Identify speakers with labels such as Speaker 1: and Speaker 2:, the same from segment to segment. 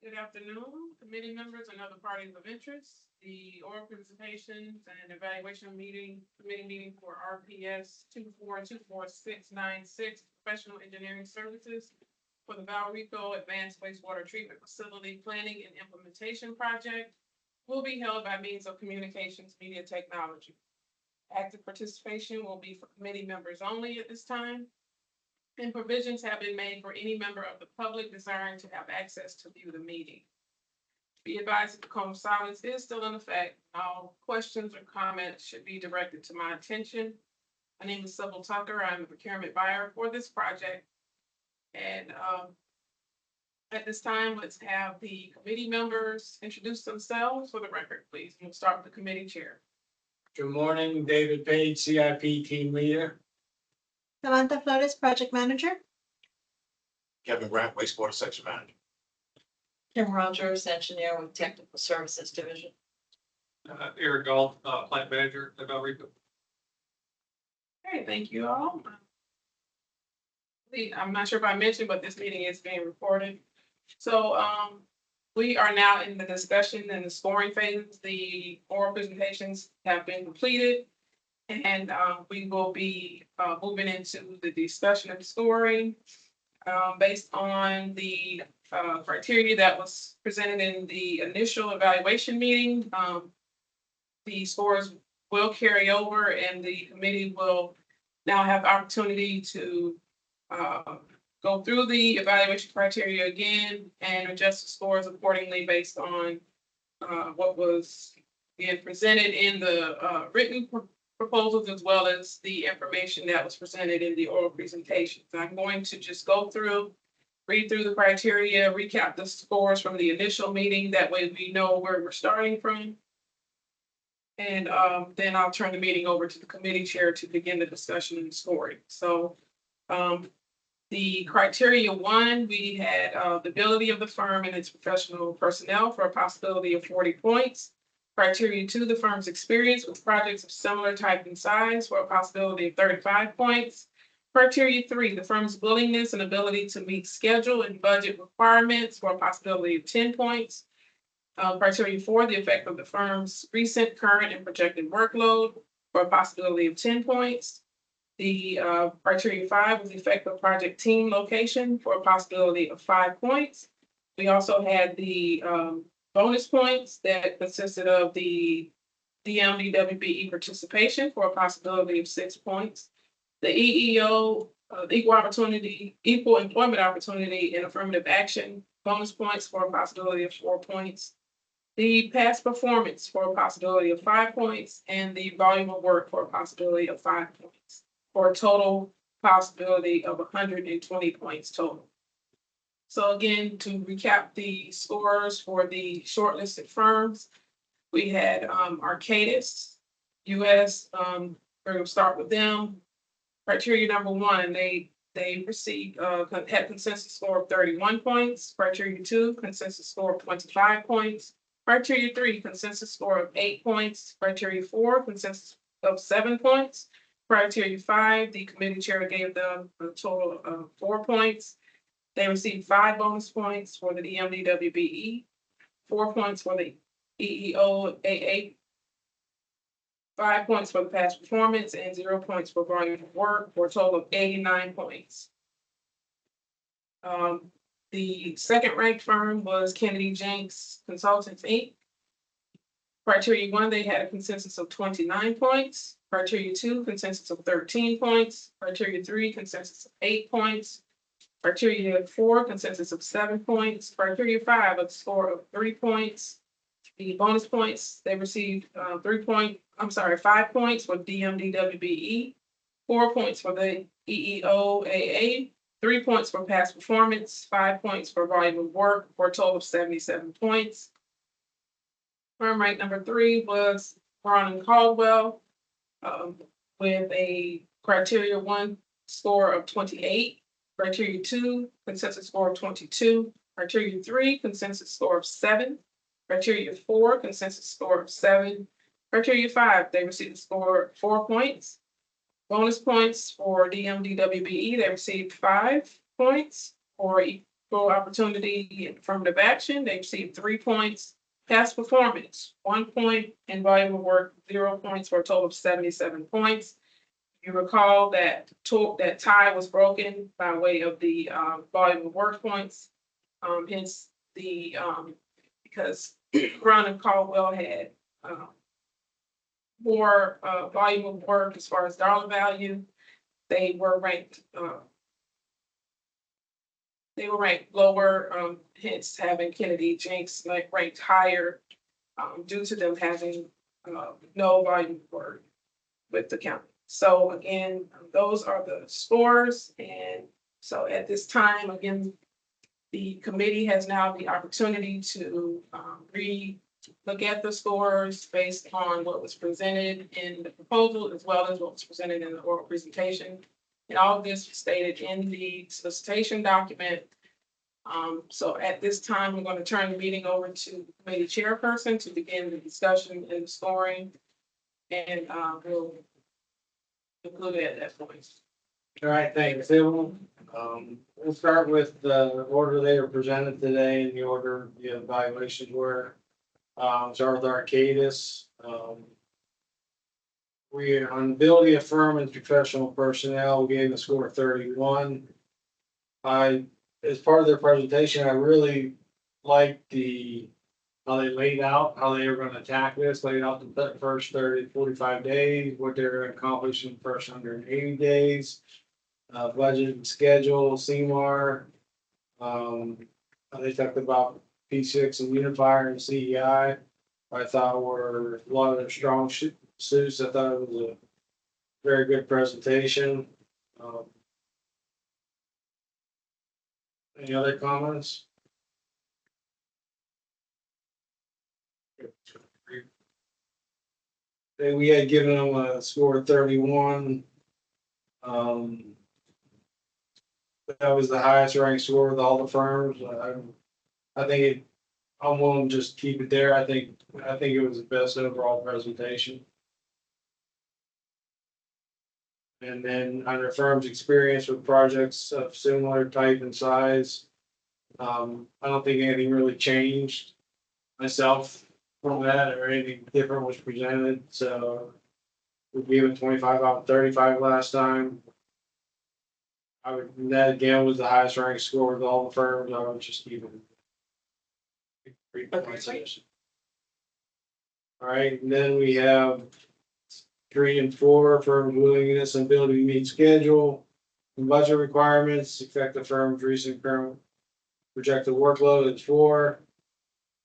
Speaker 1: Good afternoon, committee members and other parties of interest. The oral presentations and evaluation committee meeting for RPS 24-24696 professional engineering services for the Valrico Advanced Wastewater Treatment Facility Planning and Implementation Project will be held by means of communications media technology. Active participation will be for committee members only at this time, and provisions have been made for any member of the public desiring to have access to view the meeting. Be advised that the cone of silence is still in effect. All questions or comments should be directed to my attention. My name is Sybil Tucker. I'm the procurement buyer for this project. And at this time, let's have the committee members introduce themselves for the record, please. We'll start with the committee chair.
Speaker 2: Good morning, David Page, CIP team leader.
Speaker 3: Samantha Flores, project manager.
Speaker 4: Kevin Grant, wastewater section manager.
Speaker 5: Kim Rogers, engineer with technical services division.
Speaker 6: Eric Galt, plant manager at Valrico.
Speaker 1: Okay, thank you all. I'm not sure if I mentioned, but this meeting is being recorded. So we are now in the discussion and the scoring phase. The oral presentations have been completed, and we will be moving into the discussion and scoring based on the criteria that was presented in the initial evaluation meeting. The scores will carry over, and the committee will now have opportunity to go through the evaluation criteria again and adjust the scores accordingly based on what was being presented in the written proposals, as well as the information that was presented in the oral presentations. I'm going to just go through, read through the criteria, recap the scores from the initial meeting. That way we know where we're starting from. And then I'll turn the meeting over to the committee chair to begin the discussion and scoring. So the criteria one, we had the ability of the firm and its professional personnel for a possibility of 40 points. Criteria two, the firm's experience with projects of similar type and size for a possibility of 35 points. Criteria three, the firm's willingness and ability to meet schedule and budget requirements for a possibility of 10 points. Criteria four, the effect of the firm's recent, current, and projected workload for a possibility of 10 points. The criteria five was the effect of project team location for a possibility of 5 points. We also had the bonus points that consisted of the DMDWBE participation for a possibility of 6 points. The EEO, equal employment opportunity and affirmative action bonus points for a possibility of 4 points. The past performance for a possibility of 5 points, and the volume of work for a possibility of 5 points, for a total possibility of 120 points total. So again, to recap the scores for the shortlisted firms, we had Arcadis US. We're going to start with them. Criteria number one, they received had consensus score of 31 points. Criteria two, consensus score of 25 points. Criteria three, consensus score of 8 points. Criteria four, consensus of 7 points. Criteria five, the committee chair gave them a total of 4 points. They received 5 bonus points for the DMDWBE, 4 points for the EEOAA, 5 points for the past performance, and 0 points for volume of work, for a total of 89 points. The second ranked firm was Kennedy Jenks Consultants, Inc. Criteria one, they had a consensus of 29 points. Criteria two, consensus of 13 points. Criteria three, consensus of 8 points. Criteria four, consensus of 7 points. Criteria five, a score of 3 points. The bonus points, they received 5 points for DMDWBE, 4 points for the EEOAA, 3 points for past performance, 5 points for volume of work, for a total of 77 points. Firm rank number three was Brown and Caldwell with a criteria one score of 28, criteria two, consensus score of 22, criteria three, consensus score of 7, criteria four, consensus score of 7, criteria five, they received a score of 4 points. Bonus points for DMDWBE, they received 5 points. For for opportunity and affirmative action. They received 3 points. Past performance, 1 point, and volume of work, 0 points, for a total of 77 points. You recall that that tie was broken by way of the volume of work points. Hence the because Brown and Caldwell had more volume of work as far as dollar value. They were ranked lower, hence having Kennedy Jenks ranked higher due to them having no volume of work with the county. So again, those are the scores. And so at this time, again, the committee has now the opportunity to look at the scores based on what was presented in the proposal as well as what was presented in the oral presentation. And all of this was stated in the solicitation document. So at this time, we're going to turn the meeting over to the committee chairperson to begin the discussion and the scoring. And we'll conclude it at that point.
Speaker 2: All right, thanks, everyone. We'll start with the order they were presented today and the order the evaluations were. Start with Arcadis. We on ability of firm and professional personnel, we gave a score of 31. As part of their presentation, I really liked how they laid out, how they were going to attack this, laid out the first 30, 45 days, what they're going to accomplish in the first 180 days, budget and schedule, CMAR. They talked about P6 and Unifier and CEI. I thought were a lot of their strong suits. I thought it was a very good presentation. Any other comments? We had given them a score of 31. That was the highest ranked score with all the firms. I think I'm willing to just keep it there. I think it was the best overall presentation. And then on their firm's experience with projects of similar type and size, I don't think anything really changed myself from that or anything different was presented. So we gave it 25 out of 35 last time. That again was the highest ranked score with all the firms. I would just keep it. All right, and then we have 3 and 4 firms' willingness and ability to meet schedule and budget requirements, affect the firm's recent current projected workload is 4.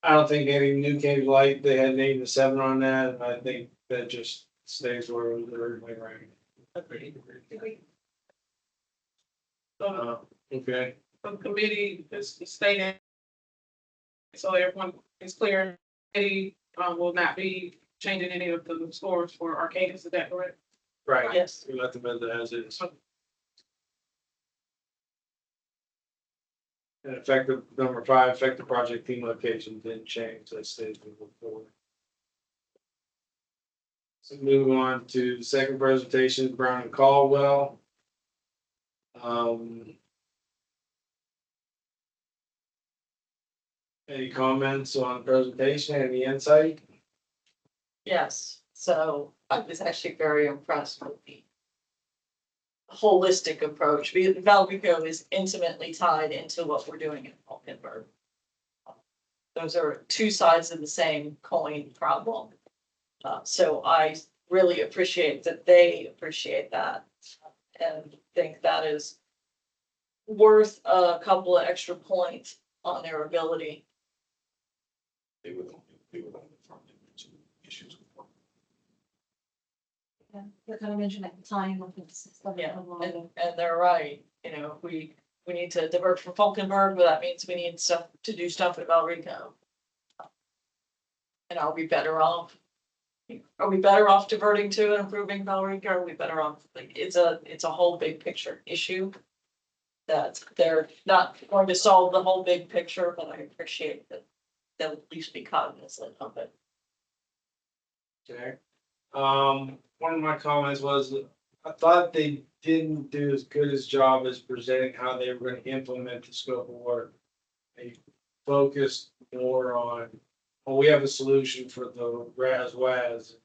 Speaker 2: I don't think anything new came to light. They had an 8 and a 7 on that, and I think that just stays where it was originally ranked. Okay.
Speaker 1: The committee is stated, so everyone is clear, the committee will not be changing any of the scores for Arcadis, is that correct?
Speaker 2: Right.
Speaker 5: Yes.
Speaker 2: We let them in as is. And effective number 5, effective project team location didn't change. That stays moving forward. So move on to the second presentation, Brown and Caldwell. Any comments on the presentation? Any insight?
Speaker 5: Yes, so I was actually very impressed with the holistic approach, because Valrico is intimately tied into what we're doing in Falkenberg. Those are 2 sides of the same coin problem. So I really appreciate that they appreciate that and think that is worth a couple of extra points on their ability.
Speaker 4: They were only from issues.
Speaker 3: Yeah, they're gonna mention at the time with the system.
Speaker 5: Yeah, and they're right, you know, we need to divert from Falkenberg, but that means we need to do stuff at Valrico. And are we better off diverting to and improving Valrico? Are we better off, like, it's a whole big picture issue. That they're not going to solve the whole big picture, but I appreciate that they'll at least be cognizant of it.
Speaker 2: Okay. One of my comments was I thought they didn't do as good as job as presenting how they were gonna implement the scope of work. They focused more on, well, we have a solution for the RAS-WAS.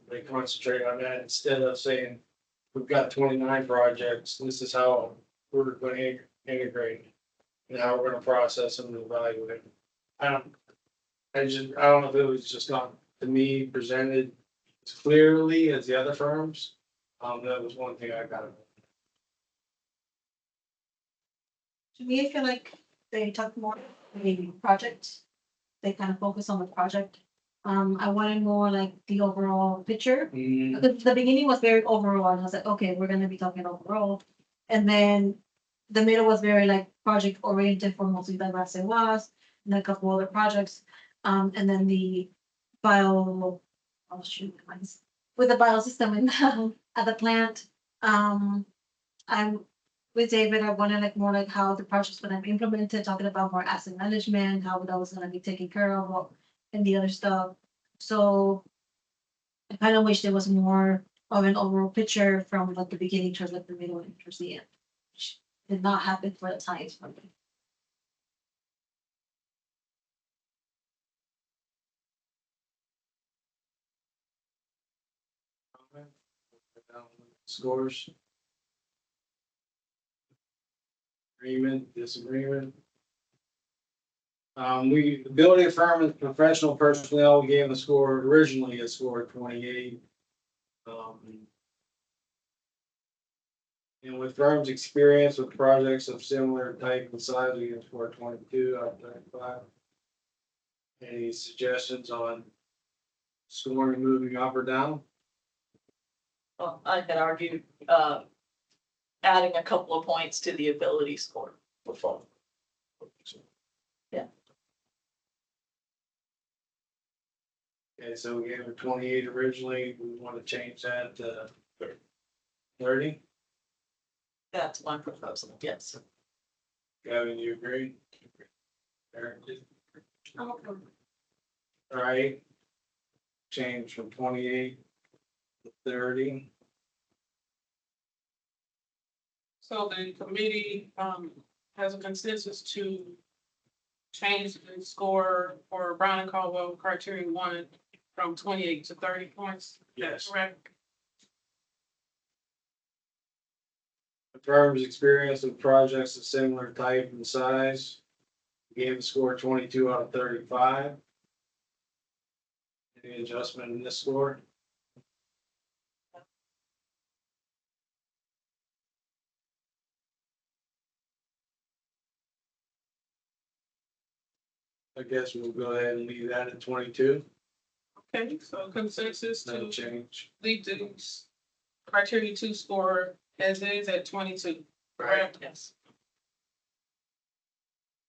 Speaker 2: They concentrate on that instead of saying, we've got 29 projects, this is how we're gonna integrate. And how we're gonna process them and evaluate them. I don't know if it was just not, to me, presented as clearly as the other firms. That was one thing I got.
Speaker 3: To me, I feel like they talk more maybe project. They kind of focus on the project. I wanted more like the overall picture. Because the beginning was very overall, and I was like, okay, we're gonna be talking overall. And then the middle was very like project oriented for mostly the was, and a couple other projects. And then the bio, oh shoot, with the biosystem in at the plant. I'm with David, I wanted like more like how the project's gonna be implemented, talking about more asset management, how that was gonna be taken care of, and the other stuff. So I kind of wish there was more of an overall picture from like the beginning towards like the middle and towards the end, which did not happen for the times for me.
Speaker 2: Scores. Agreement, disagreement. The ability of firm and professional personnel, we gave the score originally a score of 28. And with firms' experience with projects of similar type and size, we gave a score of 22 out of 35. Any suggestions on scoring moving up or down?
Speaker 5: Well, I had argued, adding a couple of points to the ability score. Yeah.
Speaker 2: Okay, so we gave it 28 originally, we want to change that to 30.
Speaker 5: That's my proposal, yes.
Speaker 2: Gavin, you agree? Eric,
Speaker 3: Oh,
Speaker 2: all right. Change from 28 to 30.
Speaker 1: So the committee, has a consensus to change the score for Brown and Caldwell criteria 1 from 28 to 30 points. That's
Speaker 2: Yes.
Speaker 1: correct.
Speaker 2: The firm's experience with projects of similar type and size. Gave a score 22 out of 35. Any adjustment in this score? I guess we'll go ahead and leave that at 22.
Speaker 1: Okay, so consensus
Speaker 2: No
Speaker 1: to
Speaker 2: change.
Speaker 1: leave the criteria 2 score as is at 22. Correct.
Speaker 5: Yes.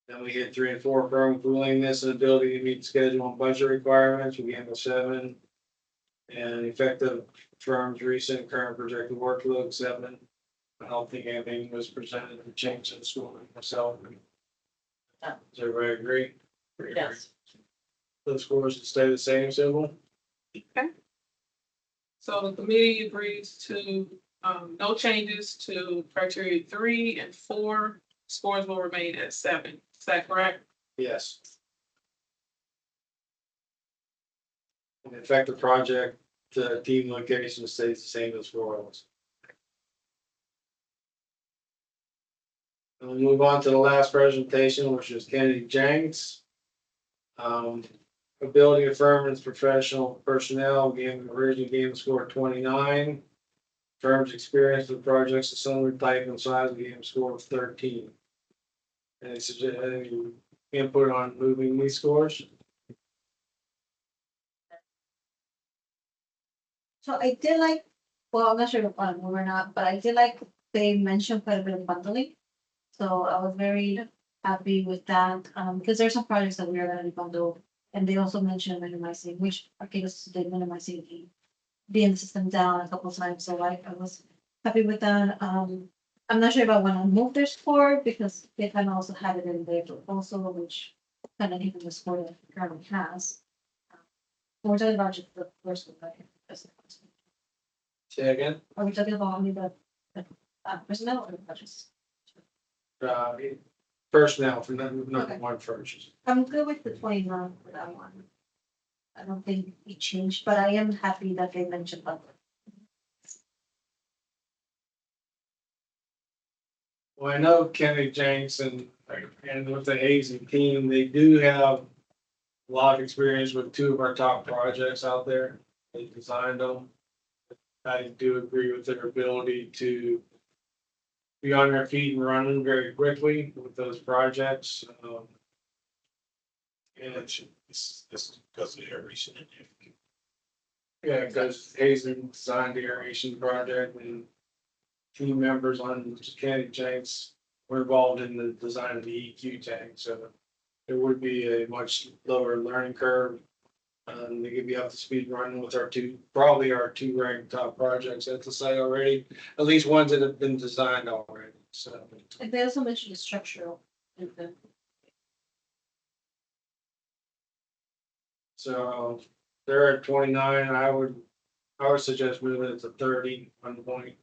Speaker 2: Then we hit 3 and 4, firm willingness and ability to meet schedule and budget requirements, we gave a 7. And effective firm's recent and current projected workload, 7. I don't think anything was presented to change the score myself.
Speaker 5: No.
Speaker 2: Does everybody agree?
Speaker 5: Yes.
Speaker 2: Those scores stay the same, Sybil?
Speaker 1: Okay. So the committee agrees to, no changes to criteria 3 and 4. Scores will remain at 7. Is that correct?
Speaker 2: Yes. And effective project, team location stays the same as 4 was. And we'll move on to the last presentation, which is Kennedy Jenks. Ability of firm's professional personnel, originally gave a score of 29. Firm's experience with projects of similar type and size, we gave a score of 13. Any input on moving these scores?
Speaker 3: so I did like, well, I'm not sure if we're not, but I did like they mentioned quite a bit of bundling. So I was very happy with that, because there's some projects that we are gonna bundle. And they also mentioned minimizing, which Arcadis did minimizing being the system down a couple of times, so I was happy with that. I'm not sure if I wanna move their score because they kind of also had it in their proposal, which kind of given the score that it currently has. We're talking about just the first one, right? That's the first one.
Speaker 2: Say again?
Speaker 3: Are we talking about only the personnel or the budgets?
Speaker 2: Uh, personnel for number
Speaker 3: Okay.
Speaker 2: one first.
Speaker 3: I'm good with the 29 for that one. I don't think it changed, but I am happy that they mentioned that.
Speaker 2: Well, I know Kenny Jenks and with the Hazen team, they do have a lot of experience with two of our top projects out there. They designed them. I do agree with their ability to be on their feet and running very quickly with those projects. And
Speaker 4: This is because of the aeration in there.
Speaker 2: yeah, because Hazen designed the aeration project and team members on Kenny Jenks were involved in the design of the EQ tank, so there would be a much lower learning curve. They could be up to speed running with probably our two ranked top projects at the site already, at least ones that have been designed already, so.
Speaker 3: And they also mentioned the structural.
Speaker 2: So they're at 29, I would suggest moving it to 30 on the point.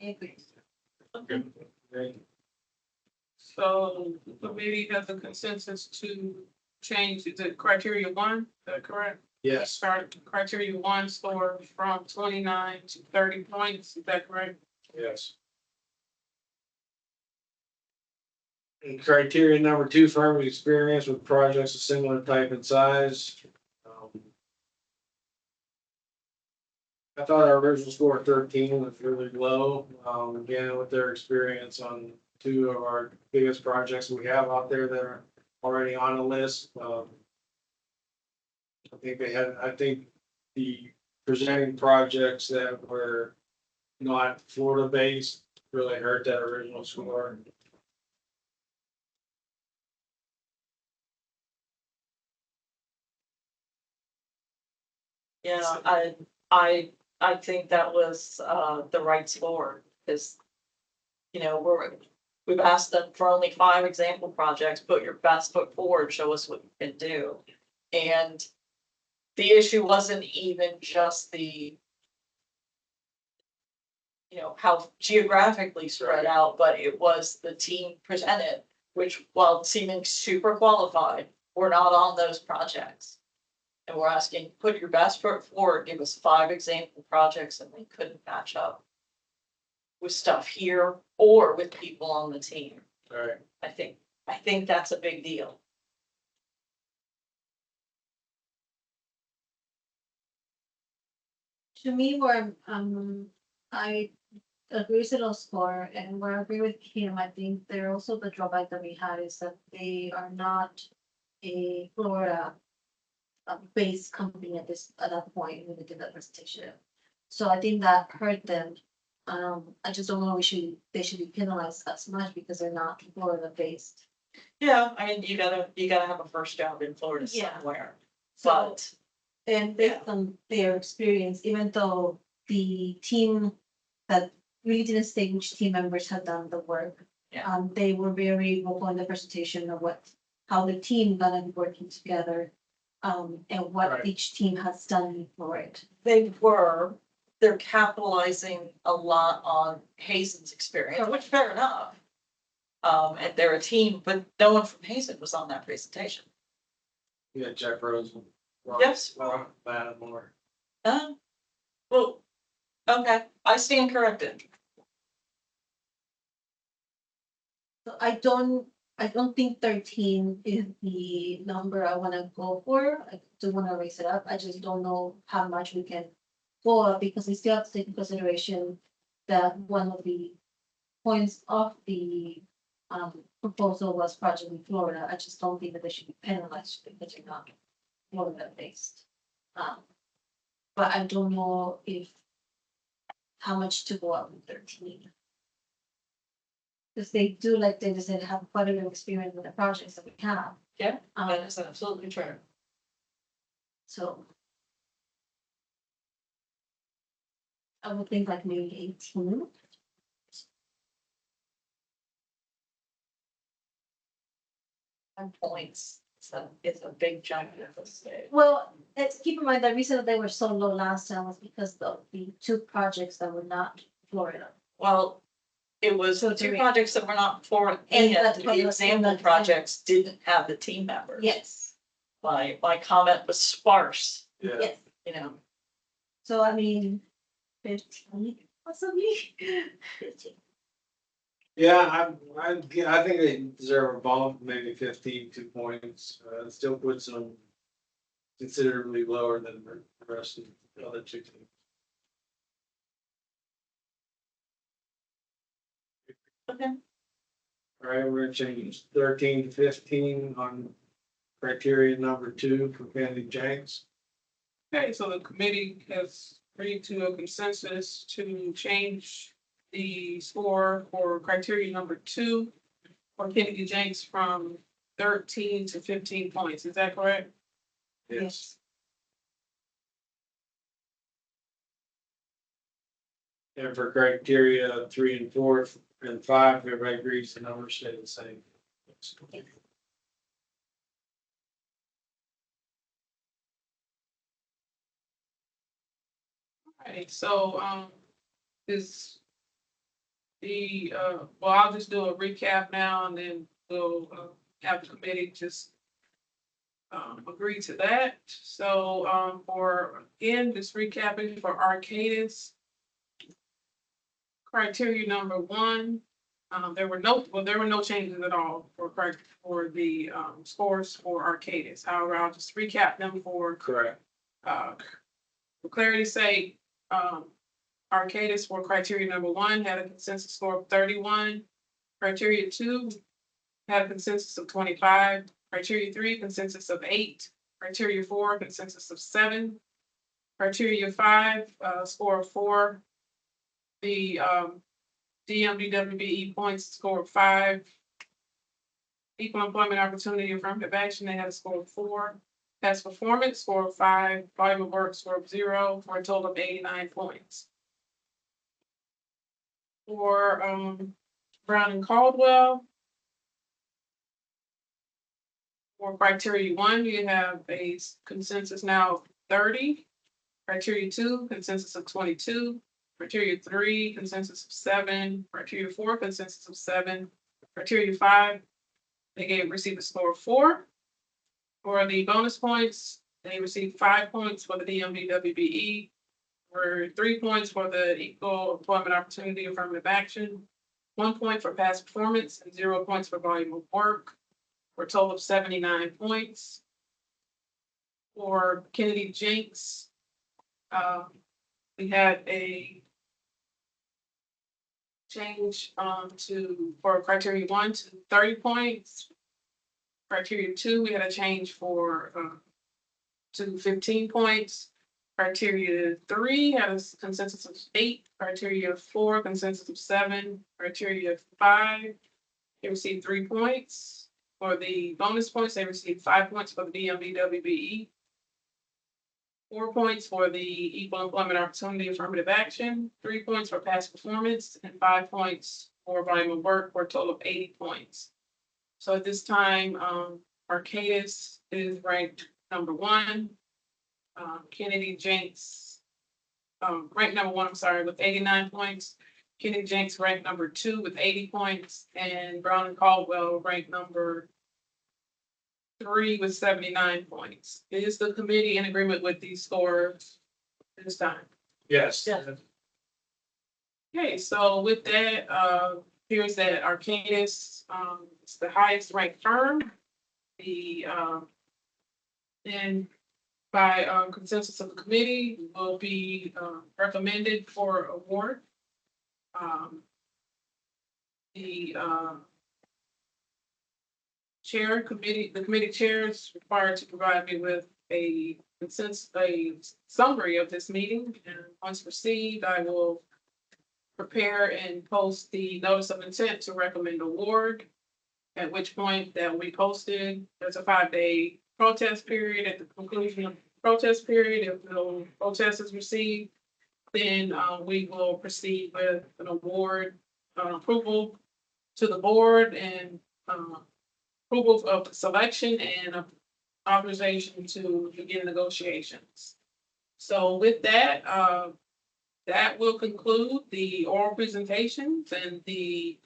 Speaker 3: I agree.
Speaker 2: Okay.
Speaker 1: So the committee has a consensus to change the criteria 1, is that correct?
Speaker 2: Yes,
Speaker 1: Start criteria 1 score from 29 to 30 points, is that correct?
Speaker 2: yes. And criteria number 2, firm experience with projects of similar type and size. I thought our original score of 13 was really low. Again, with their experience on two of our biggest projects we have out there that are already on the list. I think the presenting projects that were not Florida based really hurt that original score.
Speaker 5: Yeah, I think that was, the right score, because, you know, we've asked them for only 5 example projects, put your best foot forward, show us what you can do. And the issue wasn't even just the, you know, how geographically spread out, but it was the team presented, which, while seeming super qualified, were not on those projects. And we're asking, put your best foot forward, give us 5 example projects, and they couldn't match up with stuff here or with people on the team.
Speaker 2: All right.
Speaker 5: I think that's a big deal.
Speaker 3: To me, where I agree with the score, and where I agree with him, I think there also the drawback that we had is that they are not a Florida based company at that point when they did that presentation. So I think that hurt them. I just don't know they should be penalized as much because they're not Florida based.
Speaker 5: Yeah, I mean, you gotta have a first job in Florida
Speaker 3: Yeah.
Speaker 5: somewhere,
Speaker 3: So,
Speaker 5: but
Speaker 3: and based on their experience, even though the team that really didn't state which team members had done the work.
Speaker 5: Yeah.
Speaker 3: They were very vocal in the presentation of how the team gonna be working together. And what
Speaker 2: Right.
Speaker 3: each team has done for it.
Speaker 5: they're capitalizing a lot on Hazen's experience, which fair enough. And they're a team, but no one from Hazen was on that presentation.
Speaker 2: Yeah, Jeff Rosen.
Speaker 5: Yes.
Speaker 2: Ron Lattimore.
Speaker 5: Well, okay, I stand corrected.
Speaker 3: So I don't think 13 is the number I wanna go for. I do wanna raise it up. I just don't know how much we can go up because we still have to take into consideration that one of the points of the proposal was project in Florida. I just don't think that they should be penalized because they're not Florida based. But I don't know how much to go up with 13. Because they do, like they just said, have quite a bit of experience with the projects that we have.
Speaker 5: Yeah, that is absolutely true.
Speaker 3: So. I would think like maybe 18.
Speaker 5: And points It's a big chunk of the state.
Speaker 3: Well, let's keep in mind the reason that they were so low last time was because of the two projects that were not Florida.
Speaker 5: Well, it was
Speaker 3: So
Speaker 5: the two
Speaker 3: three.
Speaker 5: projects that were not for,
Speaker 3: And
Speaker 5: and
Speaker 3: that's what
Speaker 5: the
Speaker 3: was
Speaker 5: example
Speaker 3: in the-
Speaker 5: projects didn't have the team members.
Speaker 3: Yes,
Speaker 5: My comment was sparse,
Speaker 2: Yeah.
Speaker 3: yes.
Speaker 5: you know.
Speaker 3: So I mean, 15 possibly.
Speaker 2: Yeah, I think they deserve a bump, maybe 15, 2 points. It still puts them considerably lower than the rest of the other two teams.
Speaker 5: Okay.
Speaker 2: All right, we're gonna change 13 to 15 on criteria number 2 for Kennedy Jenks.
Speaker 1: Okay, so the committee has agreed to a consensus to change the score for criteria number 2 for Kennedy Jenks from 13 to 15 points. Is that correct?
Speaker 2: Yes. And for criteria 3 and 4 and 5, everybody agrees the numbers stay the same.
Speaker 1: Alright, so, is the, well, I'll just do a recap now and then we'll, have the committee just agree to that. So, for, again, just recapping for Arcadis. Criteria number 1, there were no changes at all for the, scores for Arcadis. However, I'll just recap them for
Speaker 2: Correct.
Speaker 1: for clarity's sake, Arcadis for criteria number 1 had a consensus score of 31. Criteria 2 had a consensus of 25. Criteria 3, consensus of 8. Criteria 4, consensus of 7. Criteria 5, score of 4. The DMDWBE points score of 5. Equal employment opportunity affirmative action, they had a score of 4. Past performance score of 5. Volume of work score of 0 for a total of 89 points. For Brown and Caldwell, for criteria 1, you have a consensus now of 30. Criteria 2, consensus of 22. Criteria 3, consensus of 7. Criteria 4, consensus of 7. Criteria 5, they received a score of 4. For the bonus points, they received 5 points for the DMDWBE, for 3 points for the equal employment opportunity affirmative action, 1 point for past performance, and 0 points for volume of work, for a total of 79 points. For Kennedy Jenks, we had a change for criteria 1 to 30 points. Criteria 2, we had a change for to 15 points. Criteria 3 had a consensus of 8. Criteria 4, consensus of 7. Criteria 5, they received 3 points. For the bonus points, they received 5 points for the DMDWBE. 4 points for the equal employment opportunity affirmative action, 3 points for past performance, and 5 points for volume of work, for a total of 80 points. So at this time, Arcadis is ranked number 1. Kennedy Jenks, ranked number 1, I'm sorry, with 89 points. Kennedy Jenks ranked number 2 with 80 points, and Brown and Caldwell ranked number 3 with 79 points. Is the committee in agreement with these scores this time?
Speaker 2: Yes.
Speaker 5: Yeah.
Speaker 1: Okay, so with that, here's that Arcadis, is the highest ranked firm. And by consensus of the committee will be recommended for award. The the committee chair is required to provide me with a summary of this meeting, and once received, I will prepare and post the notice of intent to recommend award, at which point that will be posted. There's a 5-day protest period. At the conclusion of the protest period, if no protest is received, then we will proceed with an award approval to the board, and approval of the selection and authorization to begin negotiations. So with that, that will conclude the oral presentations and the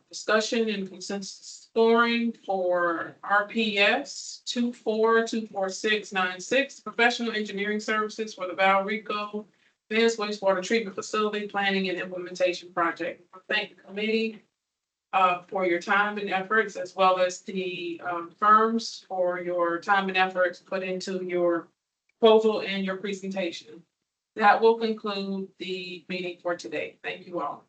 Speaker 1: discussion and consensus scoring for RPS 24-24696, professional engineering services for the Valrico Advanced Wastewater Treatment Facility Planning and Implementation Project. I thank the committee for your time and efforts, as well as the firms for your time and efforts put into your proposal and your presentation. That will conclude the meeting for today. Thank you all.